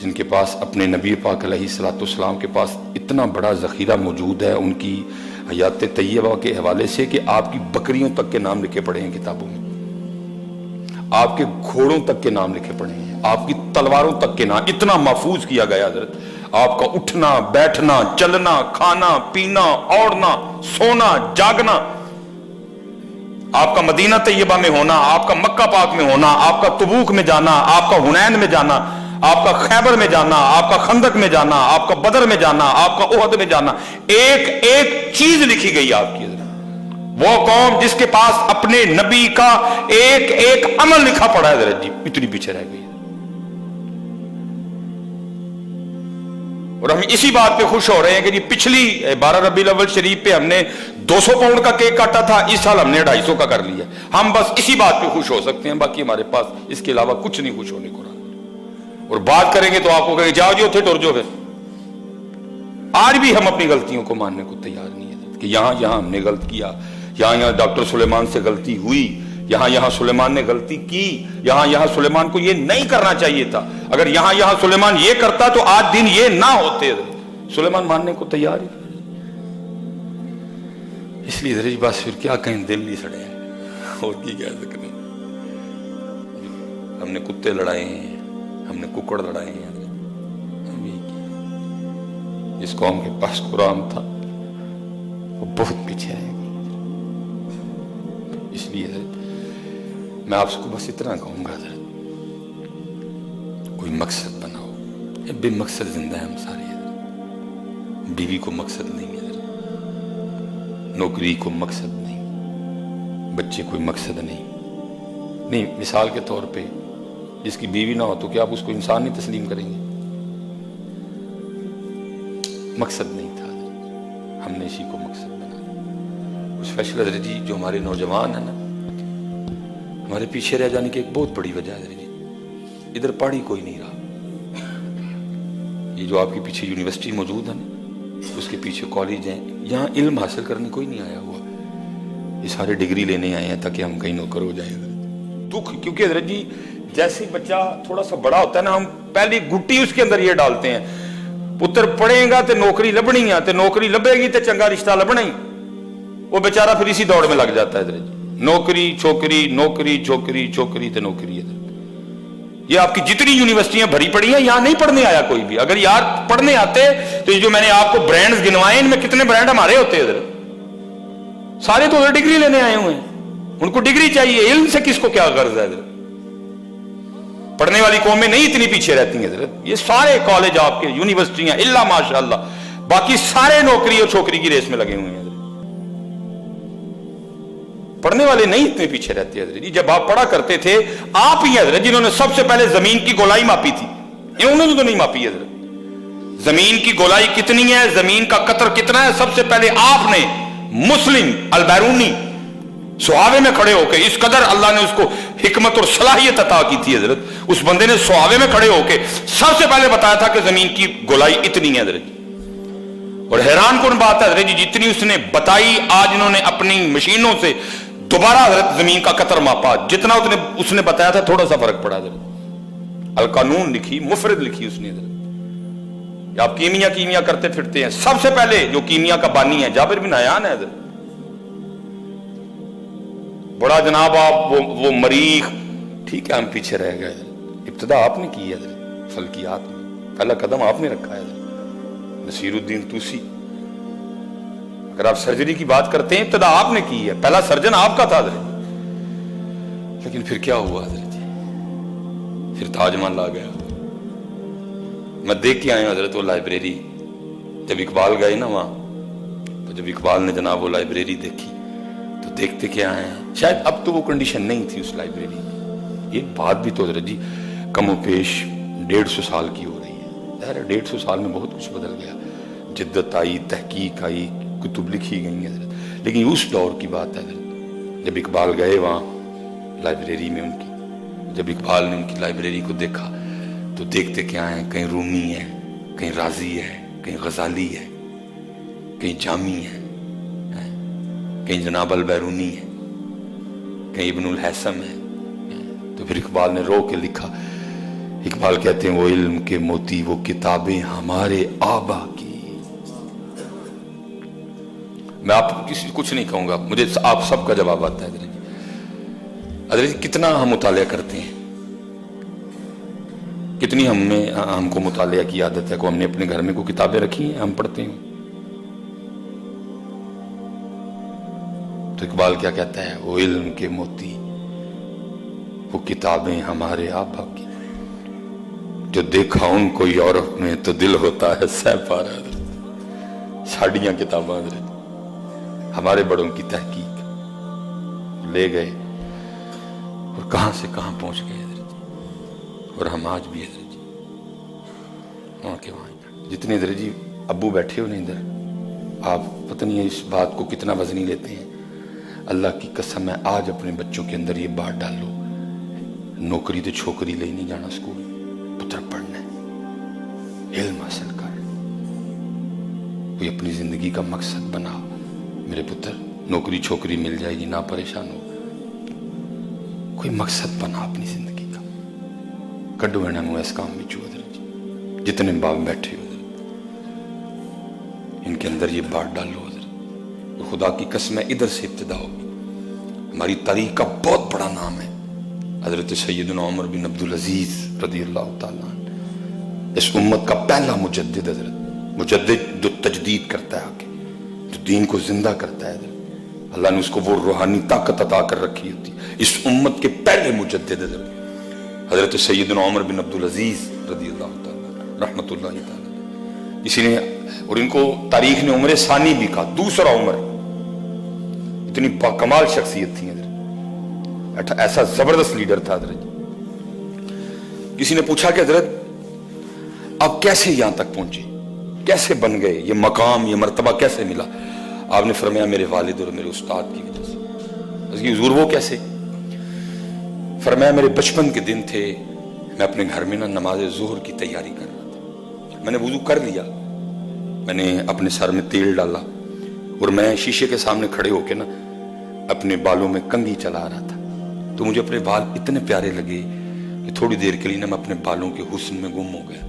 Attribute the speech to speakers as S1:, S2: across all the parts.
S1: جن کے پاس اپنے نبی پاک علیہ الصلوۃ والسلام کے پاس اتنا بڑا ذخیرہ موجود ہے ان کی حیات طیبہ کے حوالے سے کہ آپ کی بکریوں تک کے نام لکھے پڑے ہیں کتابوں میں، آپ کے گھوڑوں تک کے نام لکھے پڑے ہیں، آپ کی تلواروں تک کے نام اتنا محفوظ کیا گیا حضرت، آپ کا اٹھنا بیٹھنا چلنا کھانا پینا اوڑھنا سونا جاگنا، آپ کا مدینہ طیبہ میں ہونا، آپ کا مکہ پاک میں ہونا، آپ کا تبوک میں جانا، آپ کا حنین میں جانا، آپ کا خیبر میں جانا، آپ کا خندق میں جانا، آپ کا بدر میں جانا، آپ کا احد میں جانا، ایک ایک چیز لکھی گئی آپ کی. وہ قوم جس کے پاس اپنے نبی کا ایک ایک عمل لکھا پڑا ہے حضرت جی، اتنی پیچھے رہ گئی. اور ہم اسی بات پہ خوش ہو رہے ہیں کہ جی پچھلی 12 ربیع الاول شریف پہ ہم نے 200 پاؤنڈ کا کیک کاٹا تھا، اس سال ہم نے 250 کا کر لیا. ہم بس اسی بات پہ خوش ہو سکتے ہیں، باقی ہمارے پاس اس کے علاوہ کچھ نہیں خوش ہونے کو. اور بات کریں گے تو آپ کو کہیں جاؤ جی اتھے ٹر جو پھر. آج بھی ہم اپنی غلطیوں کو ماننے کو تیار نہیں ہے کہ یہاں ہم نے غلط کیا، یہاں ڈاکٹر سلیمان سے غلطی ہوئی، یہاں سلیمان نے غلطی کی، یہاں سلیمان کو یہ نہیں کرنا چاہیے تھا. اگر یہاں سلیمان یہ کرتا تو آج دن یہ نہ ہوتے. سلیمان ماننے کو تیار ہی. اس لیے ذرا بس پھر کیا کہیں، دل نہیں سڑے ہیں اور کی کہہ سکتے ہیں. ہم نے کتے لڑائے ہیں، ہم نے ککڑ لڑائے ہیں. جس قوم کے پاس قرآن تھا وہ بہت پیچھے رہ گئی. اس لیے میں آپ کو بس اتنا کہوں گا حضرت، کوئی مقصد بناؤ. بے مقصد زندہ ہے ہم سارے حضرت. بیوی کو مقصد نہیں ہے حضرت، نوکری کو مقصد نہیں، بچے کوئی مقصد نہیں. مثال کے طور پہ جس کی بیوی نہ ہو تو کیا آپ اس کو انسان نہیں تسلیم کریں گے؟ مقصد نہیں تھا حضرت، ہم نے اسی کو مقصد بنا. اسپیشل حضرت جی جو ہمارے نوجوان ہیں نا، ہمارے پیچھے رہ جانے کی ایک بہت بڑی وجہ ہے حضرت جی، ادھر پڑھی کوئی نہیں رہا. یہ جو آپ کے پیچھے یونیورسٹی موجود ہے نا، اس کے پیچھے کالج ہیں، یہاں علم حاصل کرنے کوئی نہیں آیا ہوا. یہ سارے ڈگری لینے آئے ہیں تاکہ ہم کہیں نوکر ہو جائیں. دکھ کیونکہ حضرت جی جیسے بچہ تھوڑا سا بڑا ہوتا ہے نا، ہم پہلی گٹی اس کے اندر یہ ڈالتے ہیں، پتر پڑھے گا تے نوکری لبنی ہے، تے نوکری لبے گی تے چنگا رشتہ لبنا ہی. وہ بیچارہ پھر اسی دوڑ میں لگ جاتا ہے حضرت جی، نوکری چھوکری نوکری چھوکری چھوکری تے نوکری. یہ آپ کی جتنی یونیورسٹیاں بھری پڑی ہیں، یہاں نہیں پڑھنے آیا کوئی بھی. اگر یار پڑھنے آتے تو یہ جو میں نے آپ کو برانڈز گنوائے، ان میں کتنے برانڈ ہمارے ہوتے ادھر. سارے تو ادھر ڈگری لینے آئے ہوئے ہیں، ان کو ڈگری چاہیے. علم سے کس کو کیا غرض ہے ادھر؟ پڑھنے والی قومیں نہیں اتنی پیچھے رہتی ہیں حضرت. یہ سارے کالج آپ کے یونیورسٹیاں الا ماشاءاللہ، باقی سارے نوکری اور چھوکری کی ریس میں لگے ہوئے ہیں. پڑھنے والے نہیں اتنے پیچھے رہتے حضرت جی. جب آپ پڑھا کرتے تھے، آپ ہی حضرت جنہوں نے سب سے پہلے زمین کی گولائی ماپی تھی. انہوں نے تو نہیں ماپی حضرت. زمین کی گولائی کتنی ہے، زمین کا قطر کتنا ہے، سب سے پہلے آپ نے مسلم البیرونی سہاوے میں کھڑے ہو کے، اس قدر اللہ نے اس کو حکمت اور صلاحیت عطا کی تھی حضرت، اس بندے نے سہاوے میں کھڑے ہو کے سب سے پہلے بتایا تھا کہ زمین کی گولائی اتنی ہے حضرت. اور حیران کن بات ہے حضرت جی، جتنی اس نے بتائی، آج انہوں نے اپنی مشینوں سے دوبارہ حضرت زمین کا قطر ماپا، جتنا اس نے بتایا تھا تھوڑا سا فرق پڑا حضرت. القانون لکھی، مفرد لکھی اس نے حضرت. آپ کیمیا کرتے پھرتے ہیں، سب سے پہلے جو کیمیا کا بانی ہے جابر بن حیان ہے حضرت. بڑا جناب آپ وہ مریخ، ٹھیک ہے ہم پیچھے رہ گئے حضرت. ابتدا آپ نے کی ہے حضرت، فلکیات میں پہلا قدم آپ نے رکھا ہے حضرت. نصیر الدین توسی، اگر آپ سرجری کی بات کرتے ہیں، ابتدا آپ نے کی ہے، پہلا سرجن آپ کا تھا حضرت. لیکن پھر کیا ہوا حضرت جی؟ پھر تاج محل آ گیا. میں دیکھ کے آیا ہوں حضرت وہ لائبریری. جب اقبال گئے نا وہاں، تو جب اقبال نے جناب وہ لائبریری دیکھی تو دیکھتے کیا آئے ہیں، شاید اب تو وہ کنڈیشن نہیں تھی اس لائبریری کی. ایک بات بھی تو حضرت جی کم و بیش 150 سال کی ہو رہی ہے. ظاہر 150 سال میں بہت کچھ بدل گیا، جدت آئی، تحقیق آئی، کتب لکھی گئی ہیں حضرت. لیکن اس دور کی بات ہے حضرت، جب اقبال گئے وہاں لائبریری میں ان کی، جب اقبال نے ان کی لائبریری کو دیکھا تو دیکھتے کیا ہیں، کہیں رومی ہے، کہیں رازی ہے، کہیں غزالی ہے، کہیں جامی ہے، کہیں جناب البیرونی ہے، کہیں ابن الحسم ہے. تو پھر اقبال نے رو کے لکھا، اقبال کہتے ہیں وہ علم کے موتی وہ کتابیں ہمارے آبا کی. میں آپ کسی کچھ نہیں کہوں گا, مجھے آپ سب کا جواب آتا ہے. حضرت جی کتنا ہم مطالعہ کرتے ہیں, کتنی ہم کو مطالعہ کی عادت ہے, کو ہم نے اپنے گھر میں کوئی کتابیں رکھی ہیں ہم پڑھتے ہیں. تو اقبال کیا کہتا ہے, وہ علم کے موتی وہ کتابیں ہمارے آبا کی, جو دیکھا ان کو یورپ میں تو دل ہوتا ہے سہ پارا. ساڑیاں کتاباں ہمارے بڑوں کی تحقیق لے گئے اور کہاں سے کہاں پہنچ گئے حضرت. اور ہم آج بھی حضرت جی وہاں کے وہاں جتنے حضرت جی ابو بیٹھے ہو نہیں ادھر, آپ پتہ نہیں اس بات کو کتنا وزنی لیتے ہیں. اللہ کی قسم ہے آج اپنے بچوں کے اندر یہ بات ڈال لو, نوکری تو چھوکری لے نہیں جانا اسکول, پتر پڑھنا ہے, علم حاصل کر, کوئی اپنی زندگی کا مقصد بنا. میرے پتر نوکری چھوکری مل جائے گی, نہ پریشان ہو, کوئی مقصد بنا اپنی زندگی کا. کڈو انہوں اس کام میں حضرت جی جتنے باپ بیٹھے ہو حضرت, ان کے اندر یہ بات ڈالو حضرت. خدا کی قسم ادھر سے ابتدا ہوگی. ہماری تاریخ کا بہت بڑا نام ہے حضرت سیدنا عمر بن عبدالعزیز رضی اللہ تعالیٰ عنہ, اس امت کا پہلا مجدد حضرت, مجدد جو تجدید کرتا ہے آگے, جو دین کو زندہ کرتا ہے حضرت. اللہ نے اس کو وہ روحانی طاقت عطا کر رکھی ہوتی. اس امت کے پہلے مجدد حضرت سیدنا عمر بن عبدالعزیز رضی اللہ تعالیٰ رحمت اللہ تعالیٰ. اسی نے, اور ان کو تاریخ نے عمر ثانی بھی کہا, دوسرا عمر. اتنی باکمال شخصیت تھی حضرت, ایسا زبردست لیڈر تھا حضرت. کسی نے پوچھا کہ حضرت آپ کیسے یہاں تک پہنچے, کیسے بن گئے, یہ مقام یہ مرتبہ کیسے ملا؟ آپ نے فرمایا میرے والد اور میرے استاد کی وجہ سے. حضور وہ کیسے؟ فرمایا میرے بچپن کے دن تھے, میں اپنے گھر میں نماز ظہر کی تیاری کر رہا تھا. میں نے وضو کر لیا, میں نے اپنے سر میں تیل ڈالا اور میں شیشے کے سامنے کھڑے ہو کے اپنے بالوں میں کنگھی چلا رہا تھا. تو مجھے اپنے بال اتنے پیارے لگے کہ تھوڑی دیر کے لیے میں اپنے بالوں کے حسن میں گم ہو گیا.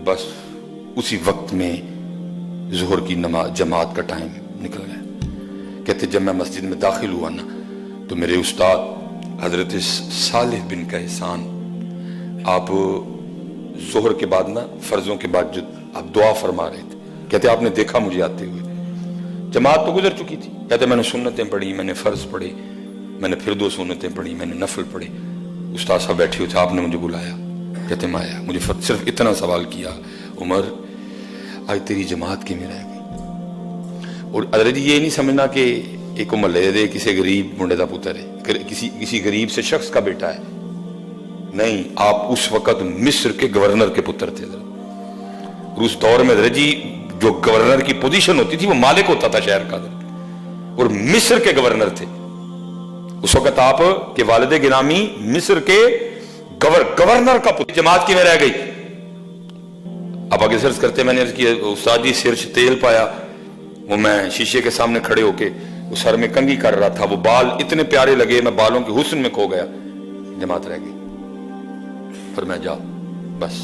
S1: بس اسی وقت میں ظہر کی نماز جماعت کا ٹائم نکل گیا. کہتے جب میں مسجد میں داخل ہوا تو میرے استاد حضرت صالح بن کیسان, آپ ظہر کے بعد فرضوں کے بعد جو آپ دعا فرما رہے تھے, کہتے آپ نے دیکھا مجھے آتے ہوئے, جماعت تو گزر چکی تھی. کہتے میں نے سنتیں پڑھی, میں نے فرض پڑھے, میں نے پھر 2 سنتیں پڑھی, میں نے نفل پڑھے. استاد صاحب بیٹھے ہوئے تھے, آپ نے مجھے بلایا, کہتے میں آیا. مجھے صرف اتنا سوال کیا, عمر آج تیری جماعت کی میں رہ گئی. اور حضرت جی یہ نہیں سمجھنا کہ ایک محلے دے کسی غریب منڈے دا پتر ہے, کسی غریب سے شخص کا بیٹا ہے. نہیں, آپ اس وقت مصر کے گورنر کے پتر تھے حضرت. اور اس دور میں حضرت جی جو گورنر کی پوزیشن ہوتی تھی وہ مالک ہوتا تھا شہر کا, اور مصر کے گورنر تھے اس وقت. آپ کے والد گرامی مصر کے گورنر کا پتر. جماعت کی میں رہ گئی. آپ آگے سرچ کرتے, میں نے عرض کیا استاد جی سر سے تیل پایا, وہ میں شیشے کے سامنے کھڑے ہو کے وہ سر میں کنگھی کر رہا تھا, وہ بال اتنے پیارے لگے, میں بالوں کے حسن میں کھو گیا, جماعت رہ گئی. پھر میں جا بس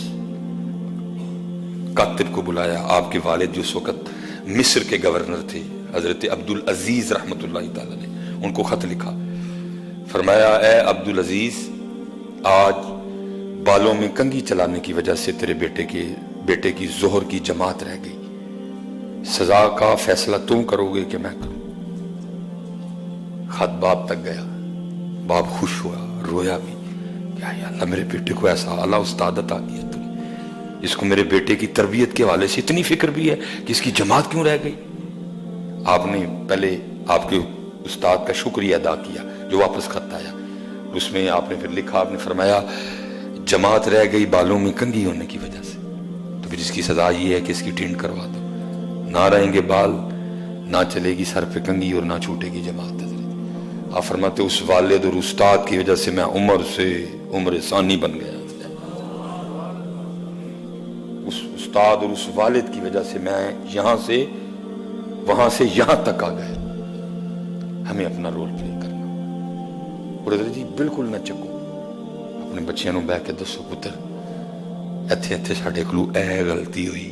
S1: کاتب کو بلایا. آپ کے والد جو اس وقت مصر کے گورنر تھے حضرت عبدالعزیز رحمت اللہ تعالی نے, ان کو خط لکھا. فرمایا اے عبدالعزیز, آج بالوں میں کنگھی چلانے کی وجہ سے تیرے بیٹے کی ظہر کی جماعت رہ گئی. سزا کا فیصلہ تم کرو گے کہ میں کروں؟ خط باپ تک گیا. باپ خوش ہوا, رویا بھی, کیا یا اللہ میرے بیٹے کو ایسا اعلیٰ استاد عطا کیا تو اس کو میرے بیٹے کی تربیت کے حوالے سے اتنی فکر بھی ہے کہ اس کی جماعت کیوں رہ گئی. آپ نے پہلے آپ کے استاد کا شکریہ ادا کیا جو واپس خط آیا. اس میں آپ نے پھر لکھا, آپ نے فرمایا جماعت رہ گئی بالوں میں کنگھی ہونے کی وجہ سے, تو پھر اس کی سزا یہ ہے کہ اس کی ٹینٹ کروا دو. نہ رہیں گے بال, نہ چلے گی سر پہ کنگھی, اور نہ چھوٹے گی جماعت. آپ فرماتے اس والد اور استاد کی وجہ سے میں عمر سے عمر ثانی بن گیا. اس استاد اور اس والد کی وجہ سے میں یہاں سے وہاں سے یہاں تک آ گیا. ہمیں اپنا رول پلے کرنا, اور حضرت جی بالکل نہ چکو, اپنے بچیاں نوں بہ کے دسو پتر ایتھے ایتھے ساڈے کولوں اے غلطی ہوئی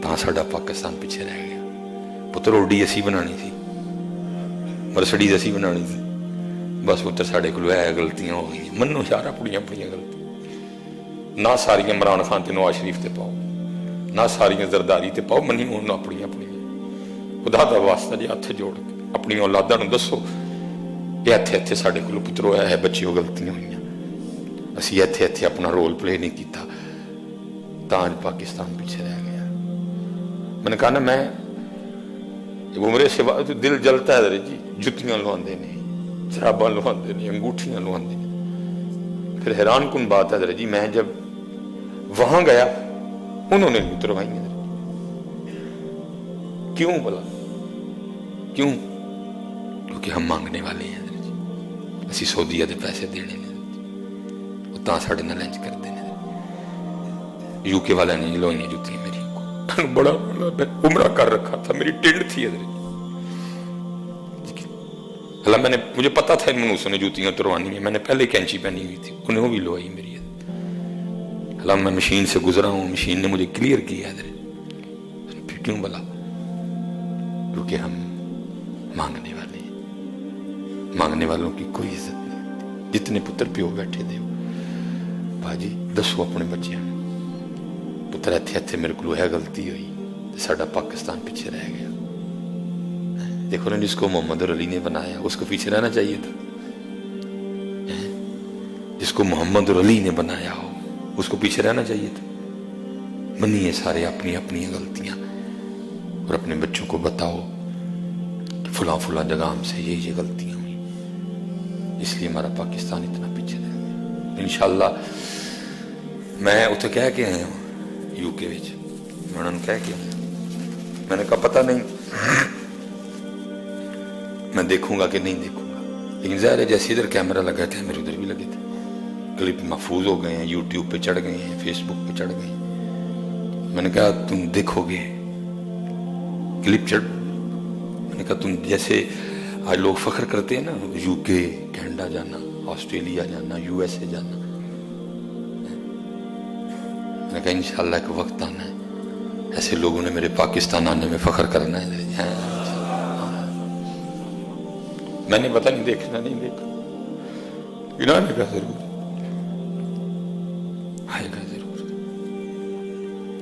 S1: تاں ساڈا پاکستان پیچھے رہ گیا، پتر اوڈی اسی بنانی سی، مرسڈیز اسی بنانی سی، بس پتر ساڈے کولوں اے غلطیاں ہو گئی، منو یار اپنیاں اپنیاں غلطیاں، نہ ساریاں عمران خان تے نواز شریف تے پاؤ، نہ ساریاں زرداری تے پاؤ، منی انہوں اپنیاں اپنیاں، خدا دا واسطہ جی ہاتھ جوڑ کے اپنی اولاداں نوں دسو کہ ایتھے ایتھے ساڈے کولوں پترو اے بچیو غلطیاں ہوئیاں، اسی ایتھے ایتھے اپنا رول پلے نہیں کیتا تاں پاکستان پیچھے رہ گیا۔ میں نے کہا نا میں عمرے سے بعد دل جلتا ہے جی، جتیاں لواندے نے، شراباں لواندے نے، انگوٹھیاں لواندے نے، پھر حیران کن بات ہے جی میں جب وہاں گیا انہوں نے اتروائی ہیں، کیوں بلا کیوں؟ کیونکہ ہم مانگنے والے ہیں جی، اسی سعودیہ دے پیسے دینے نے، تاں ساڑھے نہ لینچ کر دینے، یو کے والا نہیں لوئیں جوتیاں میری کو، بڑا عمرہ کر رکھا تھا، میری ٹنڈ تھی ادھر، اللہ میں نے مجھے پتا تھا ان منوسوں نے جوتیاں اتروانی ہیں، میں نے پہلے کینچی پہنی ہوئی تھی، انہوں بھی لوائی میری، اللہ میں مشین سے گزرا ہوں، مشین نے مجھے کلیئر کیا ادھر، پھر کیوں بلا؟ کیونکہ ہم مانگنے والے ہیں، مانگنے والوں کی کوئی عزت نہیں، جتنے پتر پیو بیٹھے دے ہو بھاجی دسو اپنے بچیاں پتر ایتھے ایتھے میرے کو ہے غلطی ہوئی ساڈا پاکستان پیچھے رہ گیا۔ دیکھو نا جس کو محمد علی نے بنایا اس کو پیچھے رہنا چاہیے تھا، جس کو محمد علی نے بنایا ہو اس کو پیچھے رہنا چاہیے تھا۔ منیے سارے اپنی اپنی غلطیاں اور اپنے بچوں کو بتاؤ کہ فلاں فلاں جگہ ہم سے یہ غلطیاں ہوئی، اس لیے ہمارا پاکستان اتنا پیچھے رہ گیا۔ انشاءاللہ میں اتنے کہہ کے آیا ہوں یو کے وچ، میں انہوں نے کہہ کے آیا، میں نے کہا پتہ نہیں میں دیکھوں گا کہ نہیں دیکھوں گا، لیکن ظاہر ہے جیسے ادھر کیمرہ لگا تھے میرے ادھر بھی لگے تھے، کلپ محفوظ ہو گئے ہیں، یوٹیوب پہ چڑھ گئے ہیں، فیس بک پہ چڑھ گئے ہیں۔ میں نے کہا تم دیکھو گے کلپ چڑھ، میں نے کہا تم جیسے آج لوگ فخر کرتے ہیں نا یو کے کینیڈا جانا، آسٹریلیا جانا، یو ایس اے جانا، میں نے کہا انشاءاللہ ایک وقت آنا ہے ایسے لوگوں نے میرے پاکستان آنے میں فخر کرنا ہے۔ میں نے پتہ نہیں دیکھنا نہیں دیکھا، لیکن آنے کا ضرور آئے گا ضرور،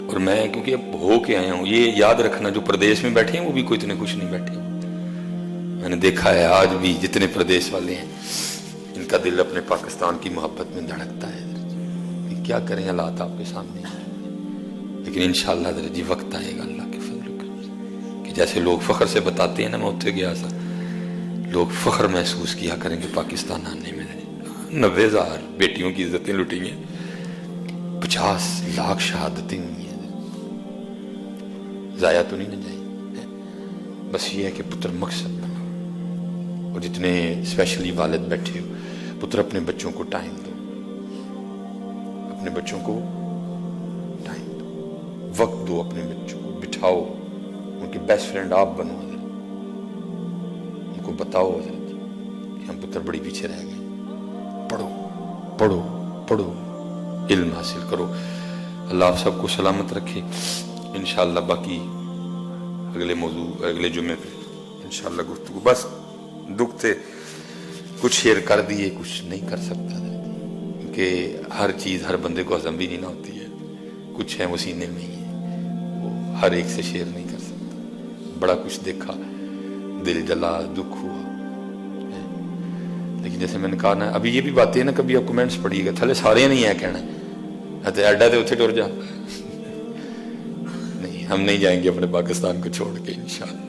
S1: اور میں کیونکہ اب ہو کے آیا ہوں، یہ یاد رکھنا جو پردیش میں بیٹھے ہیں وہ بھی کوئی اتنے خوش نہیں بیٹھے، میں نے دیکھا ہے آج بھی جتنے پردیش والے ہیں ان کا دل اپنے پاکستان کی محبت میں دھڑکتا ہے، کیا کریں حالات آپ کے سامنے ہیں، لیکن انشاءاللہ جی وقت آئے گا اللہ کے فضل و کرم سے کہ جیسے لوگ فخر سے بتاتے ہیں نا، میں اتنے گیا تھا، لوگ فخر محسوس کیا کریں گے پاکستان آنے میں 90,000 بیٹیوں کی عزتیں لٹی ہیں، 50 لاکھ شہادتیں ہوئی ہیں، ضائع تو نہیں نہ جائیں، بس یہ ہے کہ پتر مقصد بنا، اور جتنے اسپیشلی والد بیٹھے ہو پتر اپنے بچوں کو ٹائم دو، اپنے بچوں کو ٹائم دو، وقت دو، اپنے بچوں کو بٹھاؤ، ان کے بیسٹ فرینڈ آپ بنو، ان کو بتاؤ حضرت کہ ہم پتر بڑی پیچھے رہ گئے، پڑھو پڑھو پڑھو، علم حاصل کرو، اللہ آپ سب کو سلامت رکھے۔ انشاءاللہ باقی اگلے موضوع اگلے جمعے پہ انشاءاللہ گفتگو، بس دکھ تھے کچھ شیئر کر دیے، کچھ نہیں کر سکتا کیونکہ ہر چیز ہر بندے کو ہضم بھی نہیں نہ ہوتی ہے، کچھ ہے وہ سینے میں ہی ہے، وہ ہر ایک سے شیئر نہیں کر سکتا، بڑا کچھ دیکھا، دل جلا، دکھ ہوا، لیکن جیسے میں نے کہا نا ابھی یہ بھی باتیں ہیں نا، کبھی آپ کمنٹس پڑھیے گا تھلے سارے نہیں ہے کہنا ایڈا دے اتھے ٹر جا، نہیں ہم نہیں جائیں گے اپنے پاکستان کو چھوڑ کے، انشاءاللہ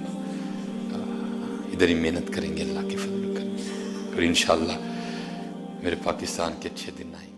S1: ادھر ہی محنت کریں گے اللہ کے فضل و کرم سے، اور انشاءاللہ میرے پاکستان کے اچھے دن آئیں گے۔